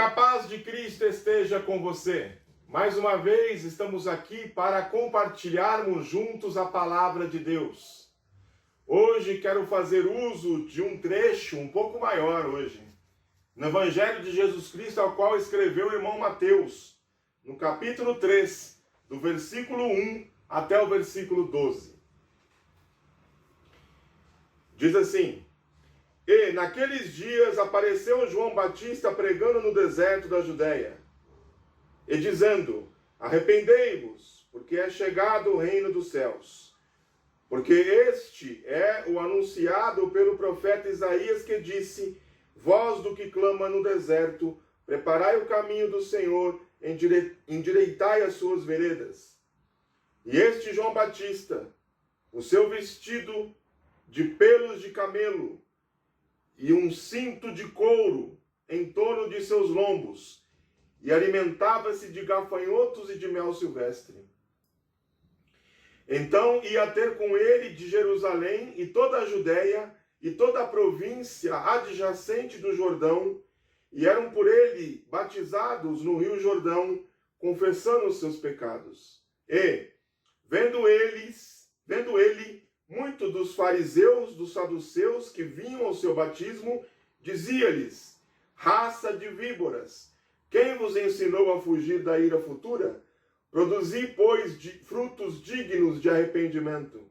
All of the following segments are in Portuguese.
a paz de Cristo esteja com você. Mais uma vez estamos aqui para compartilharmos juntos a palavra de Deus. Hoje quero fazer uso de um trecho um pouco maior hoje, no Evangelho de Jesus Cristo, ao qual escreveu o irmão Mateus, no capítulo 3, do versículo 1 até o versículo 12. Diz assim: E naqueles dias apareceu João Batista pregando no deserto da Judéia, e dizendo: Arrependei-vos, porque é chegado o reino dos céus. Porque este é o anunciado pelo profeta Isaías, que disse: Voz do que clama no deserto, preparai o caminho do Senhor, endireitai as suas veredas. E este João Batista, o seu vestido de pelos de camelo, e um cinto de couro em torno de seus lombos, e alimentava-se de gafanhotos e de mel silvestre. Então ia ter com ele de Jerusalém e toda a Judéia e toda a província adjacente do Jordão, e eram por ele batizados no rio Jordão, confessando os seus pecados. E, vendo ele, muitos dos fariseus, dos saduceus que vinham ao seu batismo, dizia-lhes: Raça de víboras, quem vos ensinou a fugir da ira futura? Produzi, pois, frutos dignos de arrependimento.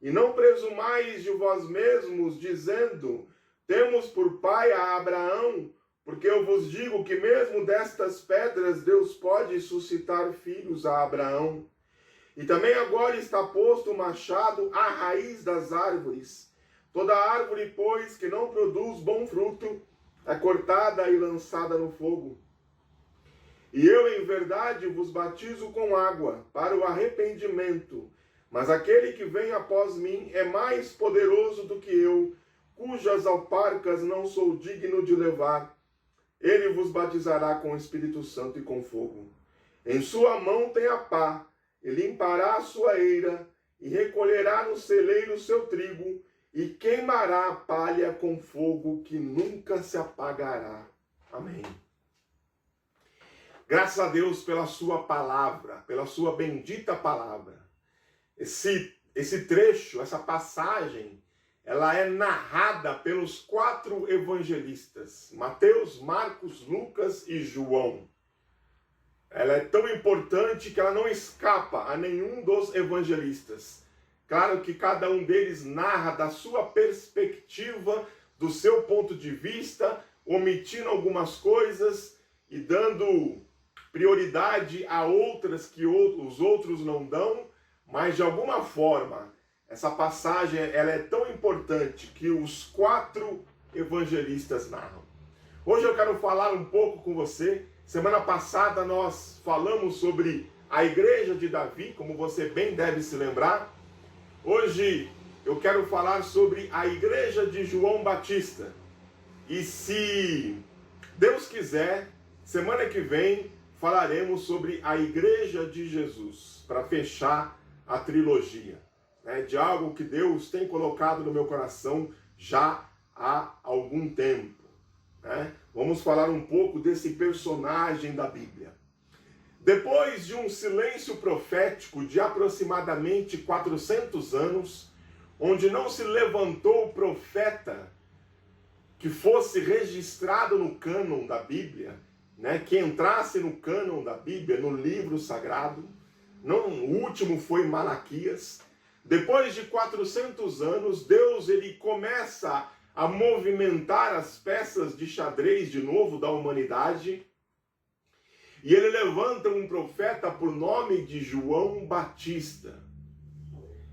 E não presumais de vós mesmos, dizendo: Temos por pai a Abraão, porque eu vos digo que mesmo destas pedras Deus pode suscitar filhos a Abraão. E também agora está posto o machado à raiz das árvores. Toda árvore, pois, que não produz bom fruto, é cortada e lançada no fogo. E eu, em verdade, vos batizo com água para o arrependimento. Mas aquele que vem após mim é mais poderoso do que eu, cujas alparcas não sou digno de levar. Ele vos batizará com o Espírito Santo e com fogo. Em sua mão tem a pá, e limpará a sua eira, e recolherá no celeiro o seu trigo, e queimará a palha com fogo que nunca se apagará. Amém. Graças a Deus pela sua palavra, pela sua bendita palavra. Esse trecho, essa passagem, ela é narrada pelos 4 evangelistas: Mateus, Marcos, Lucas e João. Ela é tão importante que ela não escapa a nenhum dos evangelistas. Claro que cada um deles narra da sua perspectiva, do seu ponto de vista, omitindo algumas coisas e dando prioridade a outras que os outros não dão, mas de alguma forma essa passagem ela é tão importante que os 4 evangelistas narram. Hoje eu quero falar um pouco com você. Semana passada nós falamos sobre a igreja de Davi, como você bem deve se lembrar. Hoje eu quero falar sobre a igreja de João Batista. E se Deus quiser, semana que vem falaremos sobre a igreja de Jesus, para fechar a trilogia, né, de algo que Deus tem colocado no meu coração já há algum tempo. Né? Vamos falar um pouco desse personagem da Bíblia. Depois de um silêncio profético de aproximadamente 400 anos, onde não se levantou profeta que fosse registrado no cânon da Bíblia, né, que entrasse no cânon da Bíblia, no livro sagrado, não, o último foi Malaquias. Depois de 400 anos, Deus ele começa a movimentar as peças de xadrez de novo da humanidade, e ele levanta um profeta por nome de João Batista.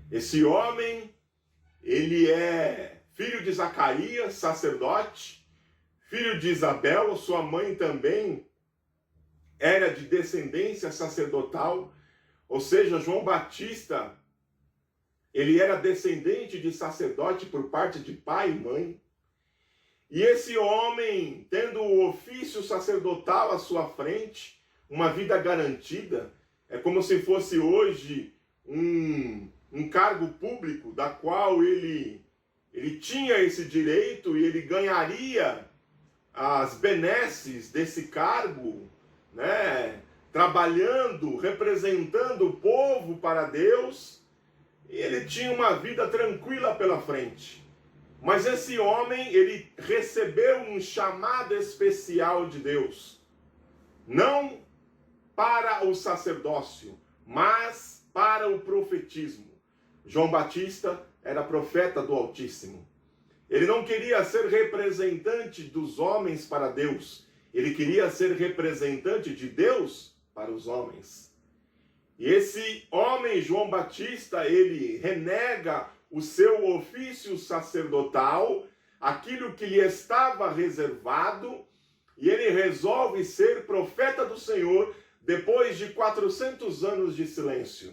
Esse homem, ele é filho de Zacarias, sacerdote, filho de Isabel, sua mãe também era de descendência sacerdotal, ou seja, João Batista, ele era descendente de sacerdote por parte de pai e mãe. E esse homem, tendo o ofício sacerdotal à sua frente, uma vida garantida, é como se fosse hoje um cargo público, da qual ele tinha esse direito e ele ganharia as benesses desse cargo, né, trabalhando, representando o povo para Deus, e ele tinha uma vida tranquila pela frente. Mas esse homem, ele recebeu um chamado especial de Deus, não para o sacerdócio, mas para o profetismo. João Batista era profeta do Altíssimo. Ele não queria ser representante dos homens para Deus. Ele queria ser representante de Deus para os homens. E esse homem, João Batista, ele renega o seu ofício sacerdotal, aquilo que lhe estava reservado, e ele resolve ser profeta do Senhor depois de 400 anos de silêncio.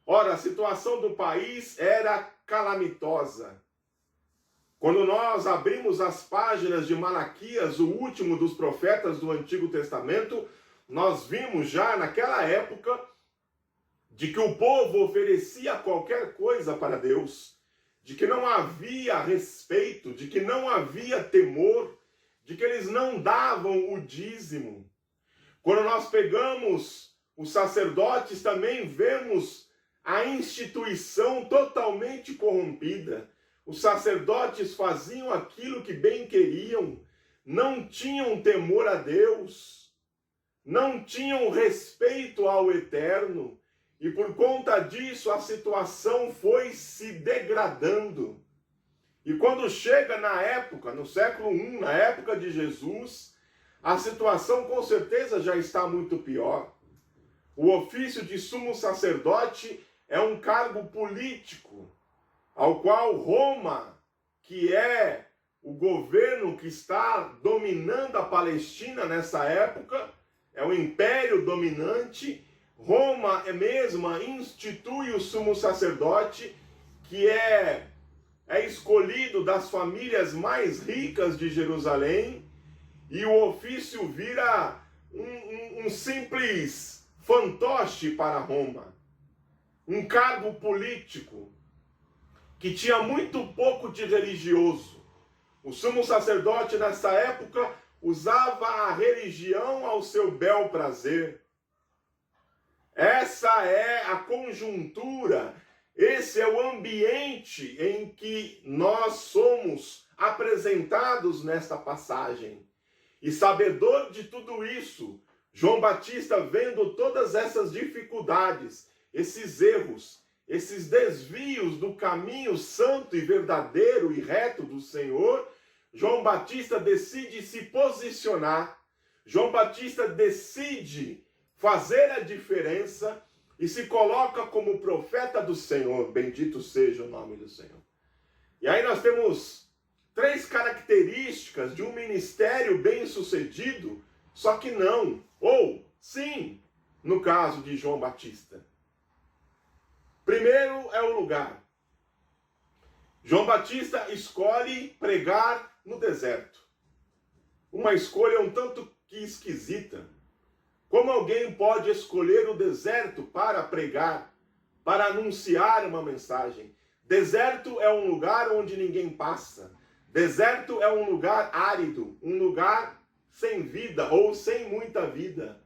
Ora, a situação do país era calamitosa. Quando nós abrimos as páginas de Malaquias, o último dos profetas do Antigo Testamento, nós vimos já naquela época de que o povo oferecia qualquer coisa para Deus, de que não havia respeito, de que não havia temor, de que eles não davam o dízimo. Quando nós pegamos os sacerdotes, também vemos a instituição totalmente corrompida. Os sacerdotes faziam aquilo que bem queriam, não tinham temor a Deus, não tinham respeito ao Eterno, e por conta disso a situação foi se degradando. E quando chega na época, no século I, na época de Jesus, a situação com certeza já está muito pior. O ofício de sumo sacerdote é um cargo político, ao qual Roma, que é o governo que está dominando a Palestina nessa época, é o império dominante. Roma mesma institui o sumo sacerdote, que é escolhido das famílias mais ricas de Jerusalém, e o ofício vira um simples fantoche para Roma. Um cargo político que tinha muito pouco de religioso. O sumo sacerdote nessa época usava a religião ao seu bel prazer. Essa é a conjuntura, esse é o ambiente em que nós somos apresentados nesta passagem. E sabedor de tudo isso, João Batista, vendo todas essas dificuldades, esses erros, esses desvios do caminho santo e verdadeiro e reto do Senhor, João Batista decide se posicionar. João Batista decide fazer a diferença e se coloca como profeta do Senhor. Bendito seja o nome do Senhor. E aí nós temos 3 características de um ministério bem-sucedido, só que não, ou sim, no caso de João Batista. Primeiro é o lugar. João Batista escolhe pregar no deserto. Uma escolha um tanto que esquisita. Como alguém pode escolher o deserto para pregar, para anunciar uma mensagem? Deserto é um lugar onde ninguém passa. Deserto é um lugar árido, um lugar sem vida ou sem muita vida.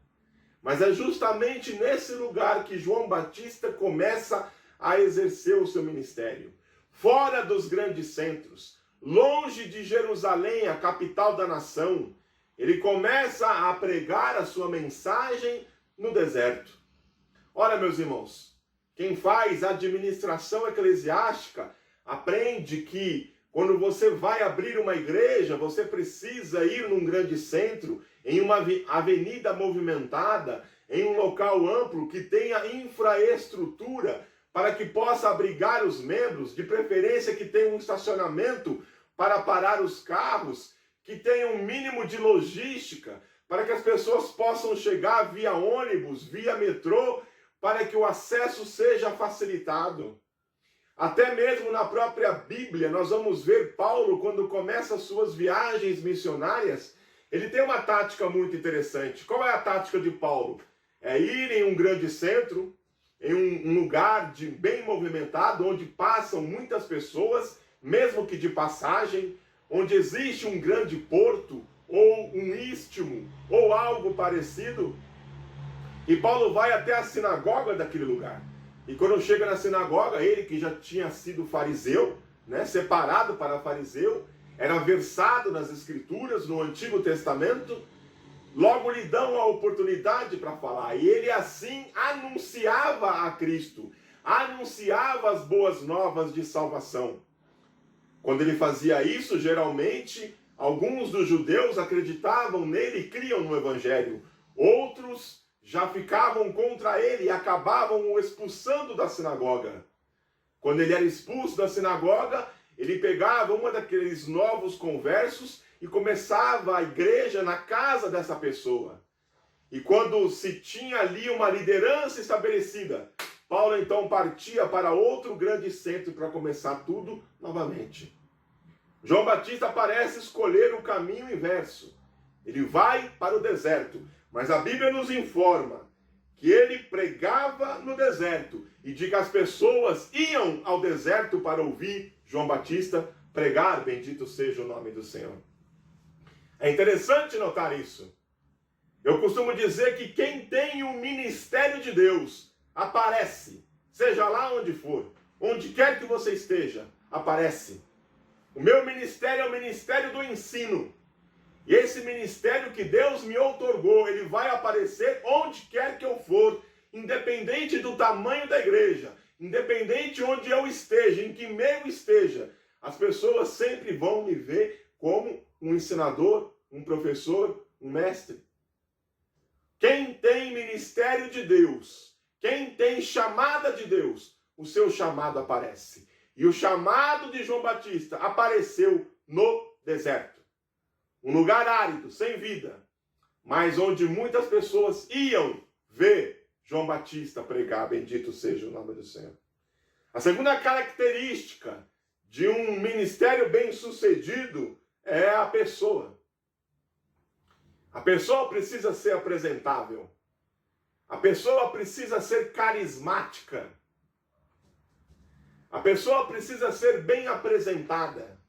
Mas é justamente nesse lugar que João Batista começa a exercer o seu ministério. Fora dos grandes centros, longe de Jerusalém, a capital da nação, ele começa a pregar a sua mensagem no deserto. Ora, meus irmãos, quem faz administração eclesiástica aprende que quando você vai abrir uma igreja, você precisa ir num grande centro, em uma avenida movimentada, em um local amplo que tenha infraestrutura para que possa abrigar os membros, de preferência que tenha um estacionamento para parar os carros, que tenha um mínimo de logística, para que as pessoas possam chegar via ônibus, via metrô, para que o acesso seja facilitado. Até mesmo na própria Bíblia, nós vamos ver Paulo, quando começa as suas viagens missionárias, ele tem uma tática muito interessante. Qual é a tática de Paulo? É ir em um grande centro, em um lugar bem movimentado, onde passam muitas pessoas, mesmo que de passagem, onde existe um grande porto ou um istmo ou algo parecido. E Paulo vai até a sinagoga daquele lugar. E quando chega na sinagoga, ele que já tinha sido fariseu, né, separado para fariseu, era versado nas Escrituras, no Antigo Testamento, logo lhe dão a oportunidade para falar. E ele assim anunciava a Cristo, anunciava as boas novas de salvação. Quando ele fazia isso, geralmente, alguns dos judeus acreditavam nele e criam no Evangelho. Outros já ficavam contra ele e acabavam o expulsando da sinagoga. Quando ele era expulso da sinagoga, ele pegava uma daqueles novos conversos e começava a igreja na casa dessa pessoa. E quando se tinha ali uma liderança estabelecida, Paulo então partia para outro grande centro para começar tudo novamente. João Batista parece escolher o caminho inverso. Ele vai para o deserto, mas a Bíblia nos informa que ele pregava no deserto e de que as pessoas iam ao deserto para ouvir João Batista pregar, bendito seja o nome do Senhor. É interessante notar isso. Eu costumo dizer que quem tem o ministério de Deus aparece, seja lá onde for, onde quer que você esteja, aparece. O meu ministério é o ministério do ensino. E esse ministério que Deus me outorgou, ele vai aparecer onde quer que eu for, independente do tamanho da igreja, independente onde eu esteja, em que meio esteja. As pessoas sempre vão me ver como um ensinador, um professor, um mestre. Quem tem ministério de Deus, quem tem chamada de Deus, o seu chamado aparece. E o chamado de João Batista apareceu no deserto. Um lugar árido, sem vida, mas onde muitas pessoas iam ver João Batista pregar, bendito seja o nome do Senhor. A segunda característica de um ministério bem-sucedido é a pessoa. A pessoa precisa ser apresentável. A pessoa precisa ser carismática. A pessoa precisa ser bem apresentada.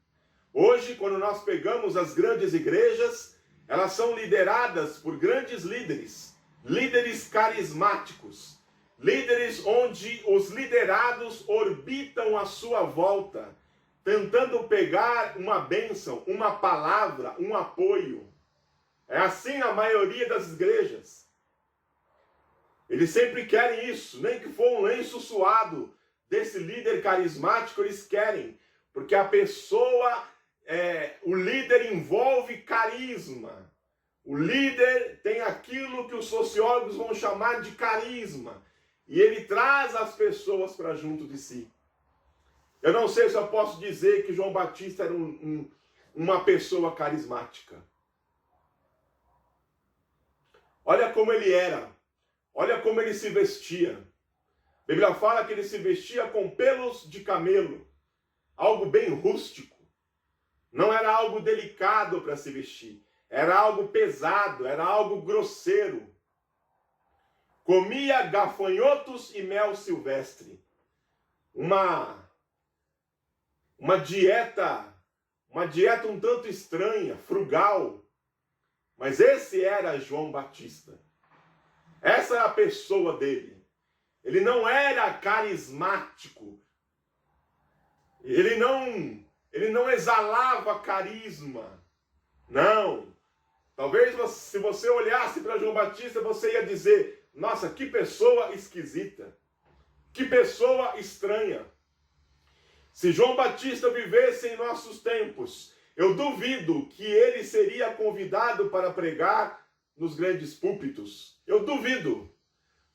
Hoje, quando nós pegamos as grandes igrejas, elas são lideradas por grandes líderes, líderes carismáticos, líderes onde os liderados orbitam à sua volta, tentando pegar uma bênção, uma palavra, um apoio. É assim a maioria das igrejas. Eles sempre querem isso, nem que for um lenço suado desse líder carismático, eles querem, porque a pessoa... o líder envolve carisma. O líder tem aquilo que os sociólogos vão chamar de carisma. E ele traz as pessoas para junto de si. Eu não sei se eu posso dizer que João Batista era uma pessoa carismática. Olha como ele era. Olha como ele se vestia. A Bíblia fala que ele se vestia com pelos de camelo. Algo bem rústico. Não era algo delicado para se vestir. Era algo pesado, era algo grosseiro. Comia gafanhotos e mel silvestre. Uma dieta um tanto estranha, frugal. Mas esse era João Batista. Essa é a pessoa dele. Ele não era carismático. Ele não exalava carisma. Não. Talvez se você olhasse para João Batista, você ia dizer, nossa, que pessoa esquisita. Que pessoa estranha. Se João Batista vivesse em nossos tempos, eu duvido que ele seria convidado para pregar nos grandes púlpitos. Eu duvido.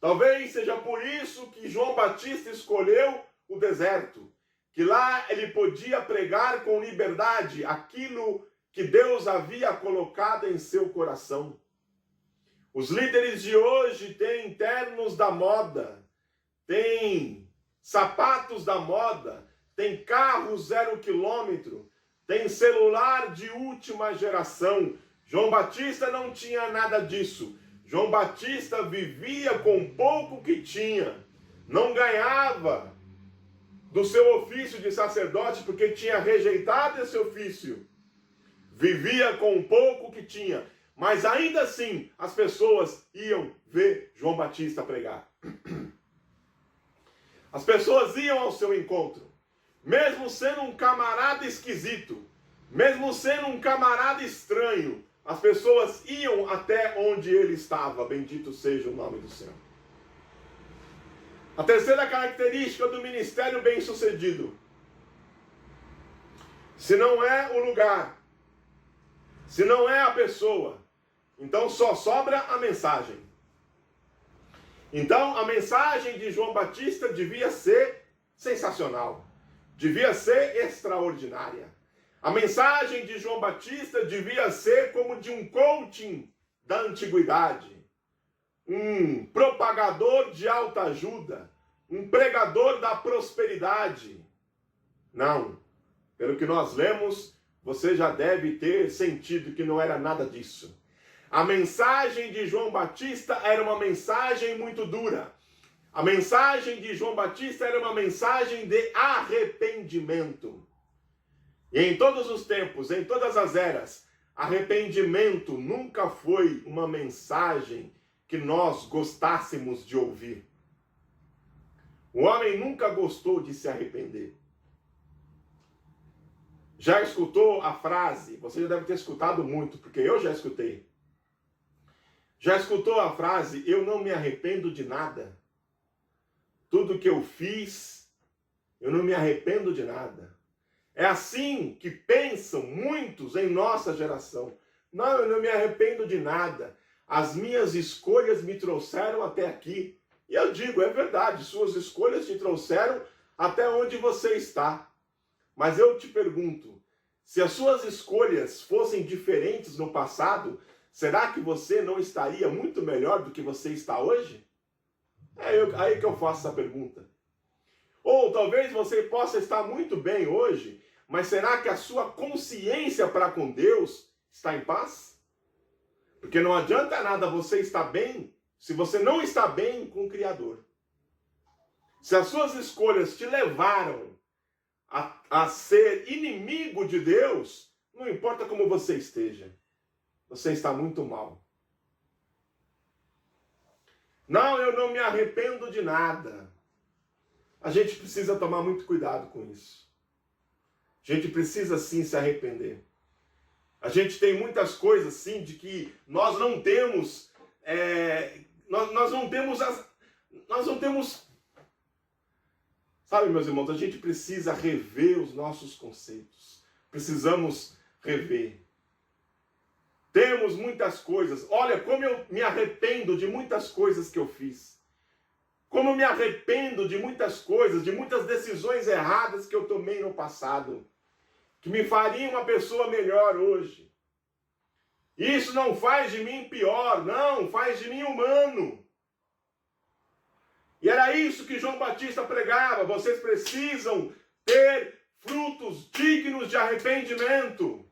Talvez seja por isso que João Batista escolheu o deserto. Que lá ele podia pregar com liberdade aquilo que Deus havia colocado em seu coração. Os líderes de hoje têm ternos da moda, têm sapatos da moda, têm carro 0 quilômetro, têm celular de última geração. João Batista não tinha nada disso. João Batista vivia com pouco que tinha, não ganhava do seu ofício de sacerdote, porque tinha rejeitado esse ofício. Vivia com o pouco que tinha, mas ainda assim as pessoas iam ver João Batista pregar. As pessoas iam ao seu encontro, mesmo sendo um camarada esquisito, mesmo sendo um camarada estranho, as pessoas iam até onde ele estava, bendito seja o nome do Senhor. A terceira característica do ministério bem-sucedido: se não é o lugar, se não é a pessoa, então só sobra a mensagem. Então a mensagem de João Batista devia ser sensacional, devia ser extraordinária. A mensagem de João Batista devia ser como de um coaching da antiguidade, um propagador de autoajuda, um pregador da prosperidade. Não, pelo que nós lemos, você já deve ter sentido que não era nada disso. A mensagem de João Batista era uma mensagem muito dura. A mensagem de João Batista era uma mensagem de arrependimento. E em todos os tempos, em todas as eras, arrependimento nunca foi uma mensagem que nós gostássemos de ouvir. O homem nunca gostou de se arrepender. Já escutou a frase? Você já deve ter escutado muito, porque eu já escutei. Já escutou a frase: eu não me arrependo de nada. Tudo que eu fiz, eu não me arrependo de nada. É assim que pensam muitos em nossa geração. Não, eu não me arrependo de nada. As minhas escolhas me trouxeram até aqui. E eu digo, é verdade, suas escolhas te trouxeram até onde você está. Mas eu te pergunto, se as suas escolhas fossem diferentes no passado, será que você não estaria muito melhor do que você está hoje? É aí que eu faço essa pergunta. Ou talvez você possa estar muito bem hoje, mas será que a sua consciência para com Deus está em paz? Porque não adianta nada você estar bem se você não está bem com o Criador. Se as suas escolhas te levaram a ser inimigo de Deus, não importa como você esteja, você está muito mal. Não, eu não me arrependo de nada. A gente precisa tomar muito cuidado com isso. A gente precisa sim se arrepender. A gente tem muitas coisas sim de que nós não temos, nós não temos, sabe, meus irmãos, a gente precisa rever os nossos conceitos. Precisamos rever. Temos muitas coisas. Olha como eu me arrependo de muitas coisas que eu fiz. Como eu me arrependo de muitas coisas, de muitas decisões erradas que eu tomei no passado, que me fariam uma pessoa melhor hoje. Isso não faz de mim pior, não, faz de mim humano. E era isso que João Batista pregava. Vocês precisam ter frutos dignos de arrependimento.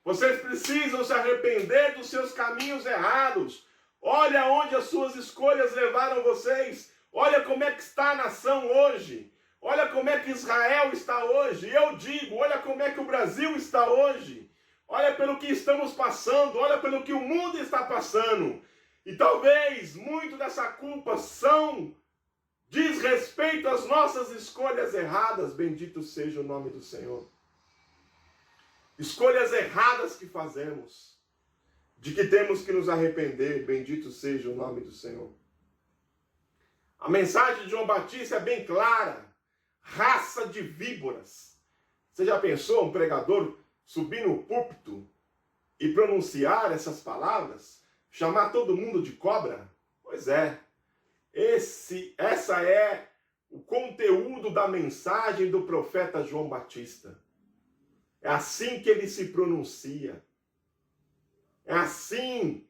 Vocês precisam se arrepender dos seus caminhos errados. Olha onde as suas escolhas levaram vocês. Olha como é que está a nação hoje. Olha como é que Israel está hoje. Eu digo, olha como é que o Brasil está hoje. Olha pelo que estamos passando. Olha pelo que o mundo está passando. E talvez muito dessa culpa diz respeito às nossas escolhas erradas. Bendito seja o nome do Senhor. Escolhas erradas que fazemos, de que temos que nos arrepender, bendito seja o nome do Senhor. A mensagem de João Batista é bem clara: raça de víboras. Você já pensou um pregador subir no púlpito e pronunciar essas palavras? Chamar todo mundo de cobra? Pois é, essa é o conteúdo da mensagem do profeta João Batista. É assim que ele se pronuncia. É assim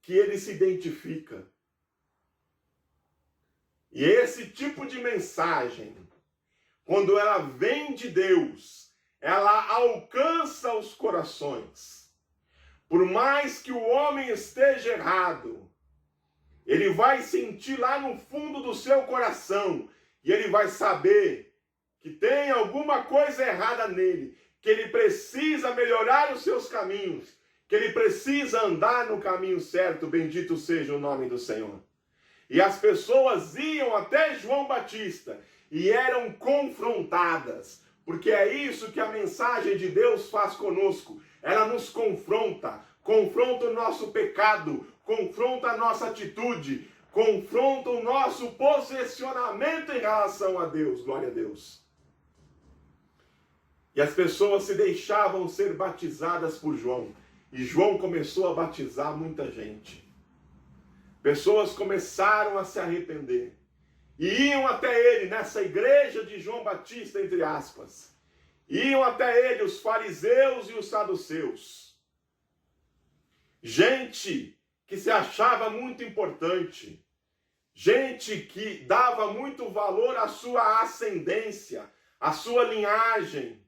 que ele se identifica. E esse tipo de mensagem, quando ela vem de Deus, ela alcança os corações. Por mais que o homem esteja errado, ele vai sentir lá no fundo do seu coração, e ele vai saber que tem alguma coisa errada nele, que ele precisa melhorar os seus caminhos. que ele precisa andar no caminho certo, bendito seja o nome do Senhor. E as pessoas iam até João Batista e eram confrontadas, porque é isso que a mensagem de Deus faz conosco. Ela nos confronta, confronta o nosso pecado, confronta a nossa atitude, confronta o nosso posicionamento em relação a Deus. Glória a Deus. E as pessoas se deixavam ser batizadas por João. E João começou a batizar muita gente. Pessoas começaram a se arrepender. E iam até ele, nessa igreja de João Batista, entre aspas. Iam até ele os fariseus e os saduceus. Gente que se achava muito importante. Gente que dava muito valor à sua ascendência, à sua linhagem.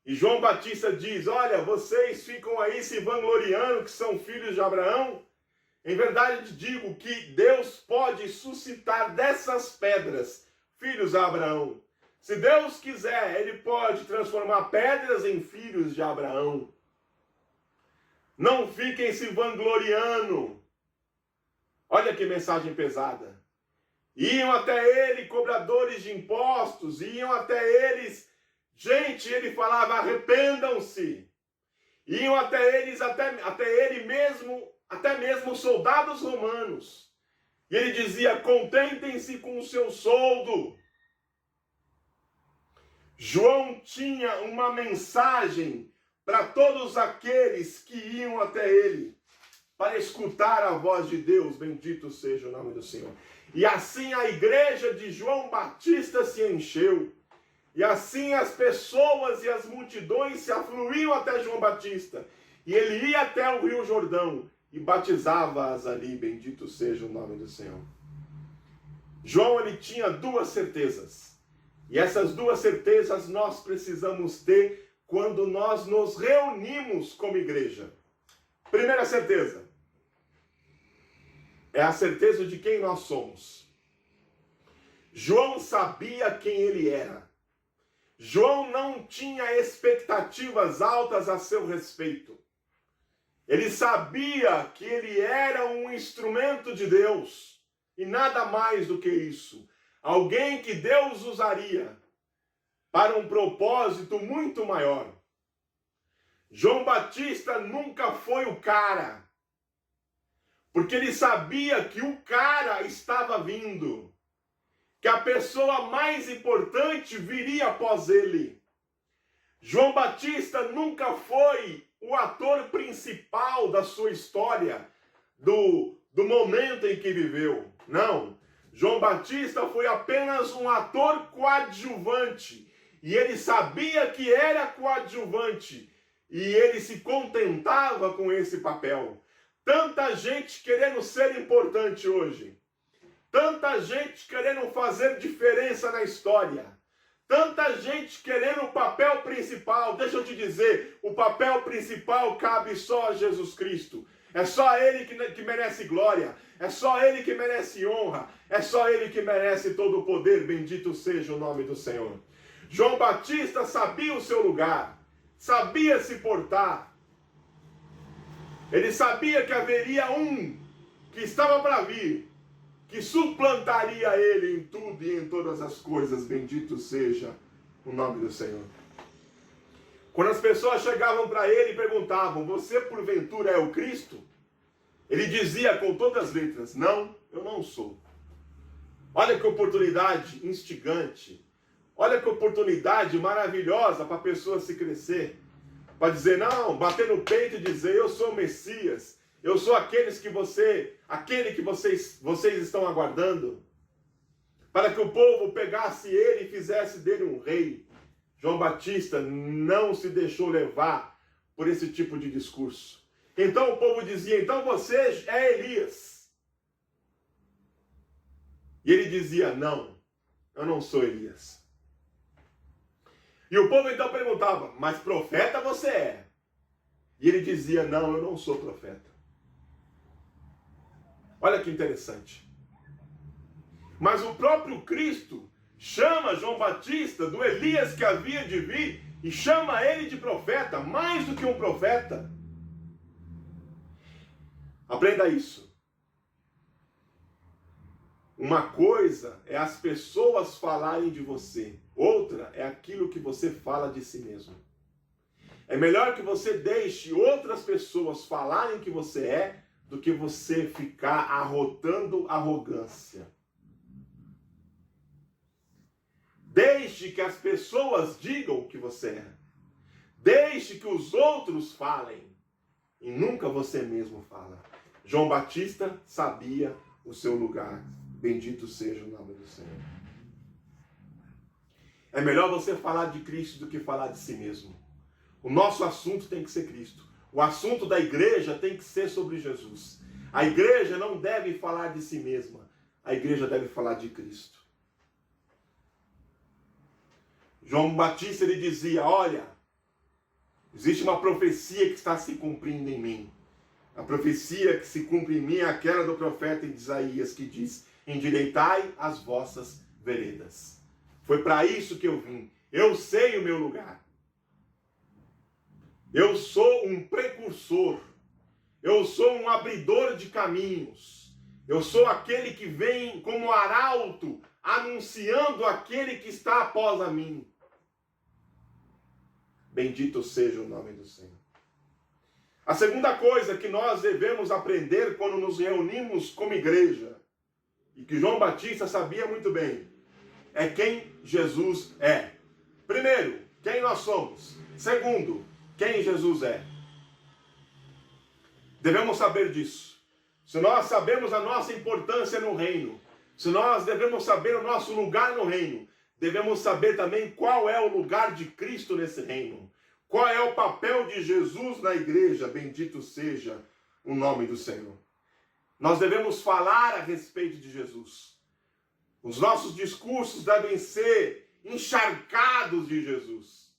E João Batista diz, olha, vocês ficam aí se vangloriando que são filhos de Abraão. Em verdade digo que Deus pode suscitar dessas pedras filhos de Abraão. Se Deus quiser, Ele pode transformar pedras em filhos de Abraão. Não fiquem se vangloriando. Olha que mensagem pesada. Iam até ele cobradores de impostos, iam até eles, gente, ele falava, arrependam-se. Iam até eles, até ele mesmo, até mesmo soldados romanos. E ele dizia, contentem-se com o seu soldo. João tinha uma mensagem para todos aqueles que iam até ele, para escutar a voz de Deus, bendito seja o nome do Senhor. E assim a igreja de João Batista se encheu. E assim as pessoas e as multidões se afluíam até João Batista. E ele ia até o Rio Jordão e batizava-as ali, bendito seja o nome do Senhor. João, ele tinha duas certezas. E essas duas certezas nós precisamos ter quando nós nos reunimos como igreja. Primeira certeza é a certeza de quem nós somos. João sabia quem ele era. João não tinha expectativas altas a seu respeito. Ele sabia que ele era um instrumento de Deus e nada mais do que isso. Alguém que Deus usaria para um propósito muito maior. João Batista nunca foi o cara, porque ele sabia que o cara estava vindo, que a pessoa mais importante viria após ele. João Batista nunca foi o ator principal da sua história, do momento em que viveu. Não. João Batista foi apenas um ator coadjuvante. E ele sabia que era coadjuvante. E ele se contentava com esse papel. Tanta gente querendo ser importante hoje. Tanta gente querendo fazer diferença na história. Tanta gente querendo o papel principal. Deixa eu te dizer, o papel principal cabe só a Jesus Cristo. É só Ele que merece glória. É só Ele que merece honra. É só Ele que merece todo o poder. Bendito seja o nome do Senhor. João Batista sabia o seu lugar. Sabia se portar. Ele sabia que haveria um que estava para vir, que suplantaria ele em tudo e em todas as coisas. Bendito seja o nome do Senhor. Quando as pessoas chegavam para ele e perguntavam, você porventura é o Cristo? Ele dizia com todas as letras, não, eu não sou. Olha que oportunidade instigante. Olha que oportunidade maravilhosa para a pessoa se crescer. Para dizer, não, bater no peito e dizer, eu sou o Messias. Eu sou aquele que vocês estão aguardando. Para que o povo pegasse ele e fizesse dele um rei. João Batista não se deixou levar por esse tipo de discurso. Então o povo dizia, então você é Elias. E ele dizia, não, eu não sou Elias. E o povo então perguntava, mas profeta você é? E ele dizia, não, eu não sou profeta. Olha que interessante. Mas o próprio Cristo chama João Batista do Elias que havia de vir e chama ele de profeta, mais do que um profeta. Aprenda isso. Uma coisa é as pessoas falarem de você, outra é aquilo que você fala de si mesmo. É melhor que você deixe outras pessoas falarem que você é do que você ficar arrotando arrogância. Deixe que as pessoas digam o que você é. Deixe que os outros falem e nunca você mesmo fala. João Batista sabia o seu lugar. Bendito seja o nome do Senhor. É melhor você falar de Cristo do que falar de si mesmo. O nosso assunto tem que ser Cristo. O assunto da igreja tem que ser sobre Jesus. A igreja não deve falar de si mesma. A igreja deve falar de Cristo. João Batista, ele dizia, olha, existe uma profecia que está se cumprindo em mim. A profecia que se cumpre em mim é aquela do profeta Isaías, que diz, endireitai as vossas veredas. Foi para isso que eu vim. Eu sei o meu lugar. Eu sou um precursor. Eu sou um abridor de caminhos. Eu sou aquele que vem como arauto, anunciando aquele que está após a mim. Bendito seja o nome do Senhor. A segunda coisa que nós devemos aprender quando nos reunimos como igreja, e que João Batista sabia muito bem, é quem Jesus é. Primeiro, quem nós somos. Segundo, quem Jesus é. Devemos saber disso. Se nós sabemos a nossa importância no reino, se nós devemos saber o nosso lugar no reino, devemos saber também qual é o lugar de Cristo nesse reino. Qual é o papel de Jesus na igreja? Bendito seja o nome do Senhor. Nós devemos falar a respeito de Jesus. Os nossos discursos devem ser encharcados de Jesus.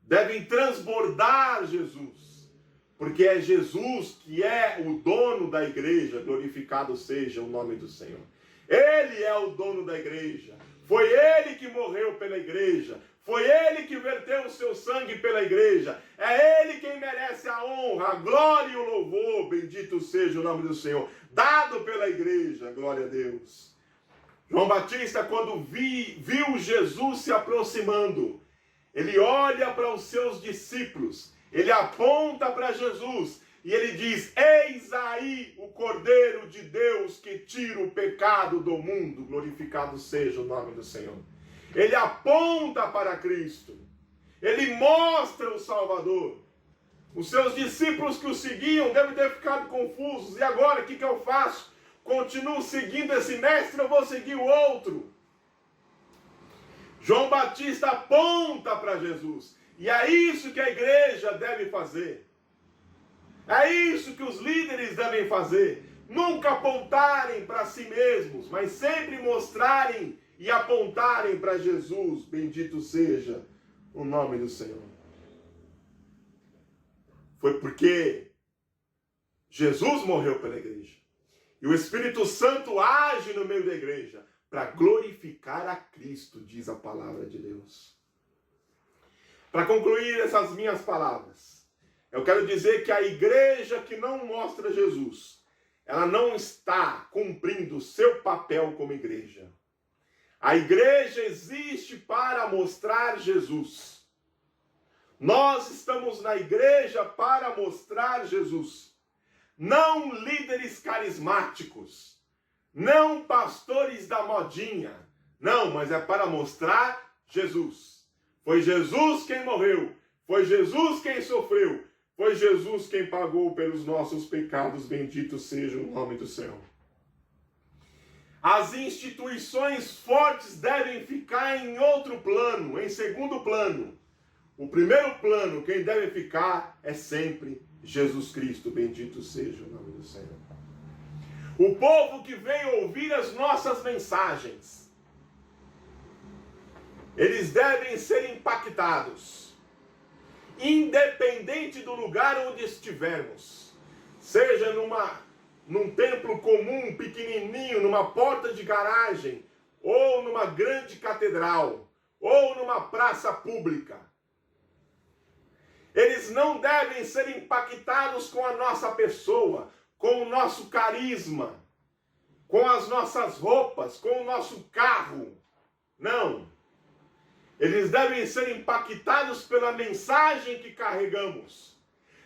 Devem transbordar Jesus. Porque é Jesus que é o dono da igreja. Glorificado seja o nome do Senhor. Ele é o dono da igreja. Foi Ele que morreu pela igreja. Foi Ele que verteu o seu sangue pela igreja. É Ele quem merece a honra, a glória e o louvor. Bendito seja o nome do Senhor. Dado pela igreja, glória a Deus. João Batista, quando viu Jesus se aproximando, ele olha para os seus discípulos, ele aponta para Jesus e ele diz, eis aí o Cordeiro de Deus que tira o pecado do mundo. Glorificado seja o nome do Senhor. Ele aponta para Cristo. Ele mostra o Salvador. Os seus discípulos que o seguiam devem ter ficado confusos. E agora, o que eu faço? Continuo seguindo esse mestre ou vou seguir o outro? João Batista aponta para Jesus. E é isso que a igreja deve fazer. É isso que os líderes devem fazer. Nunca apontarem para si mesmos, mas sempre mostrarem e apontarem para Jesus. Bendito seja o nome do Senhor. Foi porque Jesus morreu pela igreja. E o Espírito Santo age no meio da igreja para glorificar a Cristo, diz a palavra de Deus. Para concluir essas minhas palavras, eu quero dizer que a igreja que não mostra Jesus, ela não está cumprindo o seu papel como igreja. A igreja existe para mostrar Jesus. Nós estamos na igreja para mostrar Jesus. Não líderes carismáticos, não pastores da modinha, não, mas é para mostrar Jesus. Foi Jesus quem morreu, foi Jesus quem sofreu, foi Jesus quem pagou pelos nossos pecados. Bendito seja o nome do Senhor. As instituições fortes devem ficar em outro plano, em segundo plano. O primeiro plano, quem deve ficar é sempre Jesus Cristo. Bendito seja o nome do Senhor. O povo que vem ouvir as nossas mensagens, eles devem ser impactados, independente do lugar onde estivermos. Seja num templo comum, pequenininho, numa porta de garagem, ou numa grande catedral, ou numa praça pública. Eles não devem ser impactados com a nossa pessoa, com o nosso carisma, com as nossas roupas, com o nosso carro. Não. Eles devem ser impactados pela mensagem que carregamos.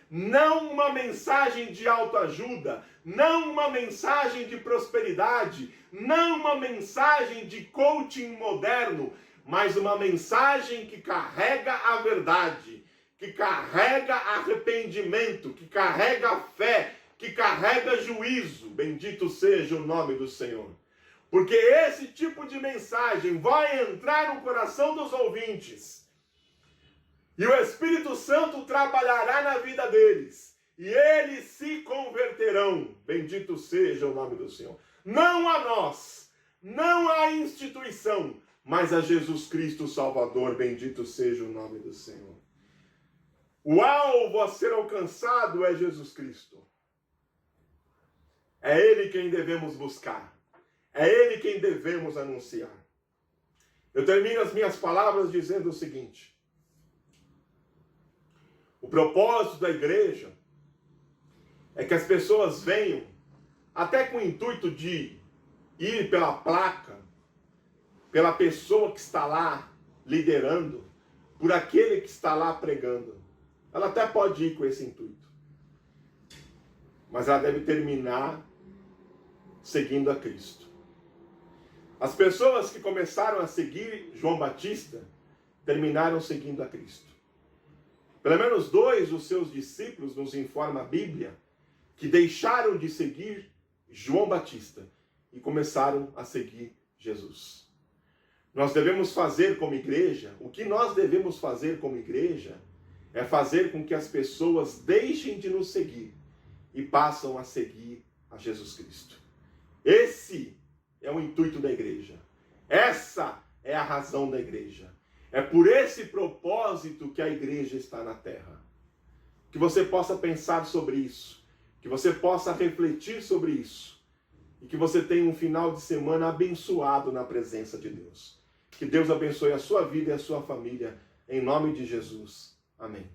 Não uma mensagem de autoajuda, não uma mensagem de prosperidade, não uma mensagem de coaching moderno, mas uma mensagem que carrega a verdade, que carrega arrependimento, que carrega fé, que carrega juízo. Bendito seja o nome do Senhor. Porque esse tipo de mensagem vai entrar no coração dos ouvintes. E o Espírito Santo trabalhará na vida deles. E eles se converterão. Bendito seja o nome do Senhor. Não a nós, não a instituição, mas a Jesus Cristo Salvador. Bendito seja o nome do Senhor. O alvo a ser alcançado é Jesus Cristo. É Ele quem devemos buscar. É Ele quem devemos anunciar. Eu termino as minhas palavras dizendo o seguinte. O propósito da igreja é que as pessoas venham, até com o intuito de ir pela placa, pela pessoa que está lá liderando, por aquele que está lá pregando. Ela até pode ir com esse intuito. Mas ela deve terminar seguindo a Cristo. As pessoas que começaram a seguir João Batista terminaram seguindo a Cristo. Pelo menos 2 dos seus discípulos, nos informa a Bíblia, que deixaram de seguir João Batista e começaram a seguir Jesus. Nós devemos fazer como igreja, o que nós devemos fazer como igreja é fazer com que as pessoas deixem de nos seguir e passam a seguir a Jesus Cristo. Esse é o intuito da igreja. Essa é a razão da igreja. É por esse propósito que a igreja está na terra. Que você possa pensar sobre isso. Que você possa refletir sobre isso. E que você tenha um final de semana abençoado na presença de Deus. Que Deus abençoe a sua vida e a sua família. Em nome de Jesus. Amém.